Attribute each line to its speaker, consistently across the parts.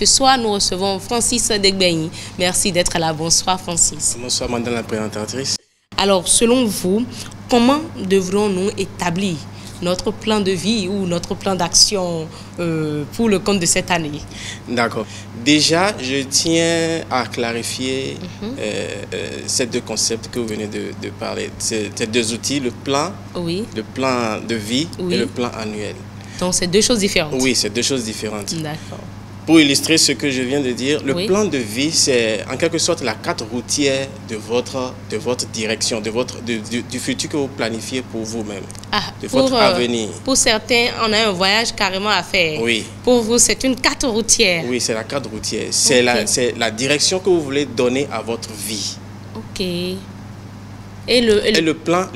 Speaker 1: Ce soir, nous recevons Francis Degbeyi. Merci d'être là. Bonsoir, Francis.
Speaker 2: Bonsoir, madame la présentatrice.
Speaker 1: Alors, selon vous, comment devrons-nous établir notre plan de vie ou notre plan d'action pour le compte de cette année?
Speaker 2: D'accord. Déjà, je tiens à clarifier ces deux concepts que vous venez de parler. Ces deux outils, le plan de vie et le plan annuel.
Speaker 1: Donc, c'est deux choses différentes?
Speaker 2: Oui, c'est deux choses différentes.
Speaker 1: D'accord.
Speaker 2: Pour illustrer ce que je viens de dire, le
Speaker 1: Oui.
Speaker 2: plan de vie, c'est en quelque sorte la carte routière de votre direction, du futur que vous planifiez pour vous-même, de votre avenir.
Speaker 1: Pour certains, on a un voyage carrément à faire.
Speaker 2: Oui.
Speaker 1: Pour vous, c'est une carte routière.
Speaker 2: Oui, c'est la carte routière. C'est la direction que vous voulez donner à votre vie.
Speaker 1: OK. Et le
Speaker 2: plan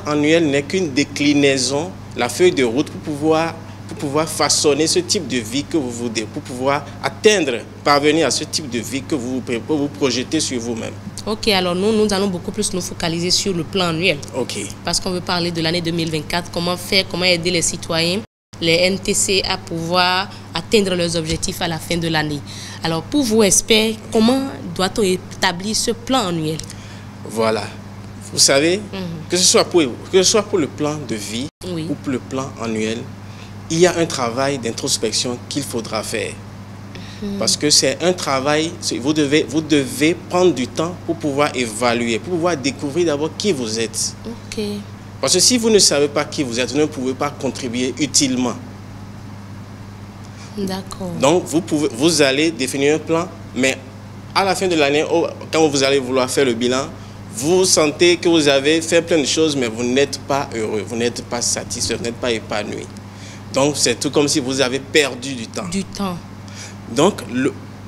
Speaker 2: annuel n'est qu'une déclinaison, la feuille de route pour pouvoir façonner ce type de vie que vous voulez, pour pouvoir parvenir à ce type de vie que vous projetez sur vous-même.
Speaker 1: OK, alors nous allons beaucoup plus nous focaliser sur le plan annuel.
Speaker 2: OK.
Speaker 1: Parce qu'on veut parler de l'année 2024, comment aider les citoyens, les NTC à pouvoir atteindre leurs objectifs à la fin de l'année. Alors pour vous, experts, comment doit-on établir ce plan annuel?
Speaker 2: Voilà. Vous savez, que ce soit pour le plan de vie ou pour le plan annuel, il y a un travail d'introspection qu'il faudra faire. Parce que c'est un travail, vous devez prendre du temps pour pouvoir évaluer, pour pouvoir découvrir d'abord qui vous êtes.
Speaker 1: OK.
Speaker 2: Parce que si vous ne savez pas qui vous êtes, vous ne pouvez pas contribuer utilement.
Speaker 1: D'accord.
Speaker 2: Donc, vous allez définir un plan, mais à la fin de l'année, quand vous allez vouloir faire le bilan, vous sentez que vous avez fait plein de choses, mais vous n'êtes pas heureux, vous n'êtes pas satisfait, vous n'êtes pas épanoui. Donc, c'est tout comme si vous avez perdu du temps. Du temps. Donc,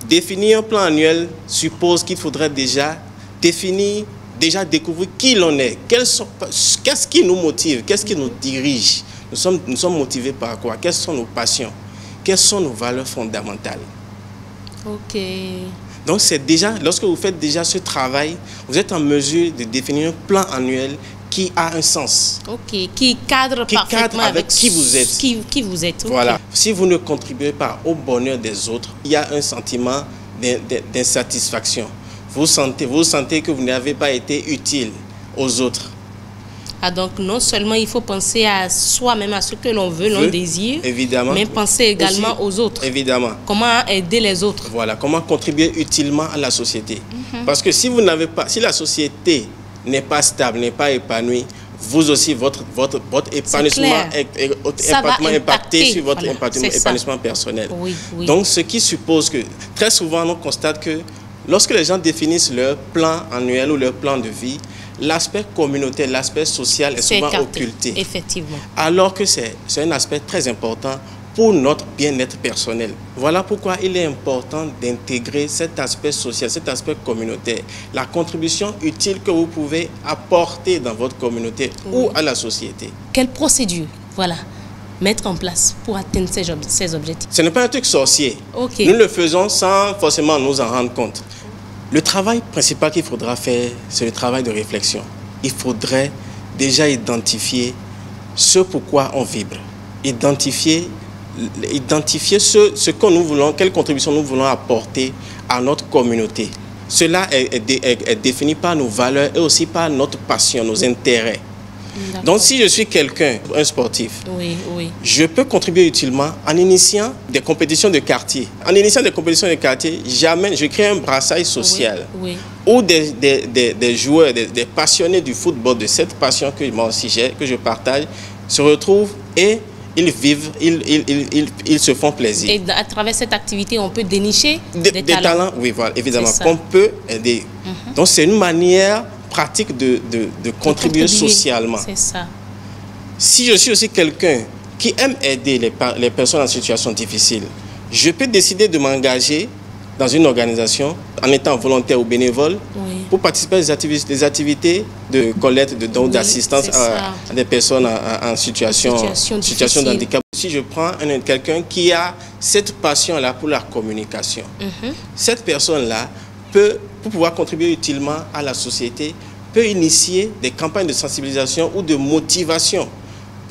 Speaker 2: définir un plan annuel suppose qu'il faudrait déjà découvrir qui l'on est. Qu'est-ce qui nous motive? Qu'est-ce qui nous dirige? Nous sommes motivés par quoi? Quelles sont nos passions? Quelles sont nos valeurs fondamentales?
Speaker 1: OK.
Speaker 2: Donc, c'est déjà, lorsque vous faites déjà ce travail, vous êtes en mesure de définir un plan annuel qui a un sens.
Speaker 1: OK, qui cadre parfaitement avec
Speaker 2: qui vous êtes.
Speaker 1: Qui vous êtes. Okay.
Speaker 2: Voilà. Si vous ne contribuez pas au bonheur des autres, il y a un sentiment d'insatisfaction. Vous sentez que vous n'avez pas été utile aux autres.
Speaker 1: Ah, donc non seulement il faut penser à soi-même, à ce que l'on veut, l'on désire,
Speaker 2: évidemment,
Speaker 1: mais penser également aux autres.
Speaker 2: Évidemment.
Speaker 1: Comment aider les autres.
Speaker 2: Voilà, comment contribuer utilement à la société. Parce que si la société n'est pas stable, n'est pas épanouie, vous aussi, votre épanouissement est impacté sur votre épanouissement personnel.
Speaker 1: Oui, oui.
Speaker 2: Donc, ce qui suppose que, très souvent, on constate que lorsque les gens définissent leur plan annuel ou leur plan de vie, l'aspect communautaire, l'aspect social est souvent occulté.
Speaker 1: Effectivement.
Speaker 2: Alors que c'est un aspect très important pour notre bien-être personnel. Voilà pourquoi il est important d'intégrer cet aspect social, cet aspect communautaire, la contribution utile que vous pouvez apporter dans votre communauté ou à la société.
Speaker 1: Quelle procédure, mettre en place pour atteindre ces objectifs?
Speaker 2: Ce n'est pas un truc sorcier.
Speaker 1: Okay.
Speaker 2: Nous le faisons sans forcément nous en rendre compte. Le travail principal qu'il faudra faire, c'est le travail de réflexion. Il faudrait déjà identifier ce pourquoi on vibre, identifier ce que nous voulons, quelle contribution nous voulons apporter à notre communauté. Cela est défini par nos valeurs et aussi par notre passion, nos intérêts. Donc, si je suis un sportif, je peux contribuer utilement en initiant des compétitions de quartier. En initiant des compétitions de quartier, je crée un brassage social où des joueurs, des passionnés du football, de cette passion que moi aussi j'ai, que je partage, se retrouvent et ils vivent, ils se font plaisir.
Speaker 1: Et à travers cette activité, on peut dénicher des
Speaker 2: talents. Oui, voilà, évidemment, qu'on peut aider. Donc, c'est une manière pratique de contribuer socialement.
Speaker 1: C'est ça.
Speaker 2: Si je suis aussi quelqu'un qui aime aider les personnes en situation difficile, je peux décider de m'engager dans une organisation en étant volontaire ou bénévole pour participer à des activités de collecte, de dons, d'assistance à des personnes en situation de handicap. Si je prends quelqu'un qui a cette passion-là pour la communication, cette personne-là peut, pour pouvoir contribuer utilement à la société, peut initier des campagnes de sensibilisation ou de motivation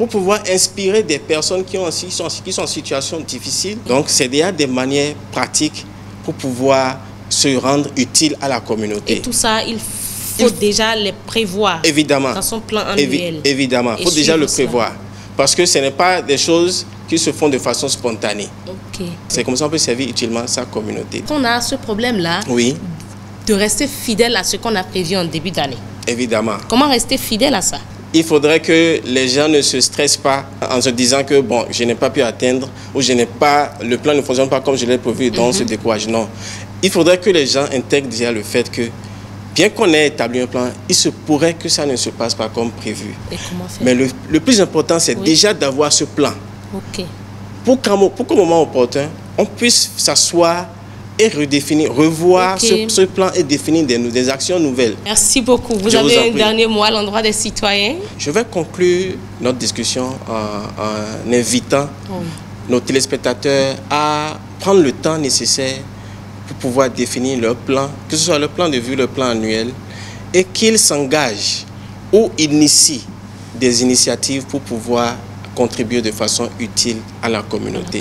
Speaker 2: pour pouvoir inspirer des personnes qui sont en situation difficile. Donc, c'est déjà des manières pratiques pour pouvoir se rendre utile à la communauté.
Speaker 1: Et tout ça, il faut déjà les prévoir.
Speaker 2: Évidemment.
Speaker 1: Dans son plan annuel.
Speaker 2: Évidemment, il faut déjà le prévoir. Parce que ce n'est pas des choses qui se font de façon spontanée.
Speaker 1: Okay.
Speaker 2: C'est comme ça qu'on peut servir utilement sa communauté.
Speaker 1: On a ce problème-là,
Speaker 2: oui,
Speaker 1: de rester fidèle à ce qu'on a prévu en début d'année.
Speaker 2: Évidemment.
Speaker 1: Comment rester fidèle à ça?
Speaker 2: Il faudrait que les gens ne se stressent pas en se disant que bon, je n'ai pas pu atteindre ou je n'ai pas, le plan ne fonctionne pas comme je l'ai prévu, donc on se décourage. Non. Il faudrait que les gens intègrent déjà le fait que bien qu'on ait établi un plan, il se pourrait que ça ne se passe pas comme prévu.
Speaker 1: Et comment faire?
Speaker 2: Mais le plus important, c'est déjà d'avoir ce plan.
Speaker 1: Okay.
Speaker 2: Pour qu'au moment opportun, on puisse s'asseoir et redéfinir, revoir ce plan et définir des actions nouvelles.
Speaker 1: Merci beaucoup. Vous avez un dernier mot à l'endroit des citoyens? Je
Speaker 2: vais conclure notre discussion en invitant nos téléspectateurs à prendre le temps nécessaire pour pouvoir définir leur plan, que ce soit le plan de vue, le plan annuel, et qu'ils s'engagent ou initient des initiatives pour pouvoir contribuer de façon utile à la communauté.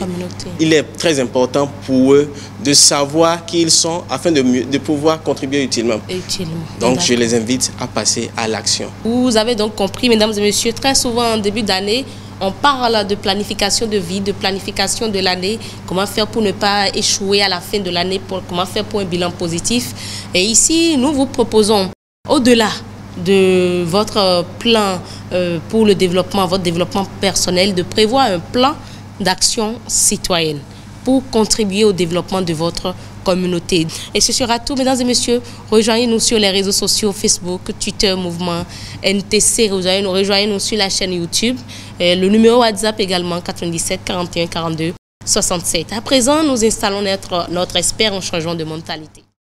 Speaker 2: Il est très important pour eux de savoir qui ils sont afin de pouvoir contribuer utilement. Donc je les invite à passer à l'action. Vous avez donc compris, mesdames et messieurs, très souvent en début d'année, on parle de planification de vie, de planification de l'année, comment faire pour ne pas échouer à la fin de l'année, comment faire pour un bilan positif. Et ici, nous vous proposons, au-delà de votre plan pour le développement, votre développement personnel, de prévoir un plan d'action citoyenne pour contribuer au développement de votre communauté. Et ce sera tout, mesdames et messieurs. Rejoignez-nous sur les réseaux sociaux, Facebook, Twitter, Mouvement NTC. Rejoignez-nous sur la chaîne YouTube. Le numéro WhatsApp également, 97 41 42 67. À présent, nous installons notre expert en changement de mentalité.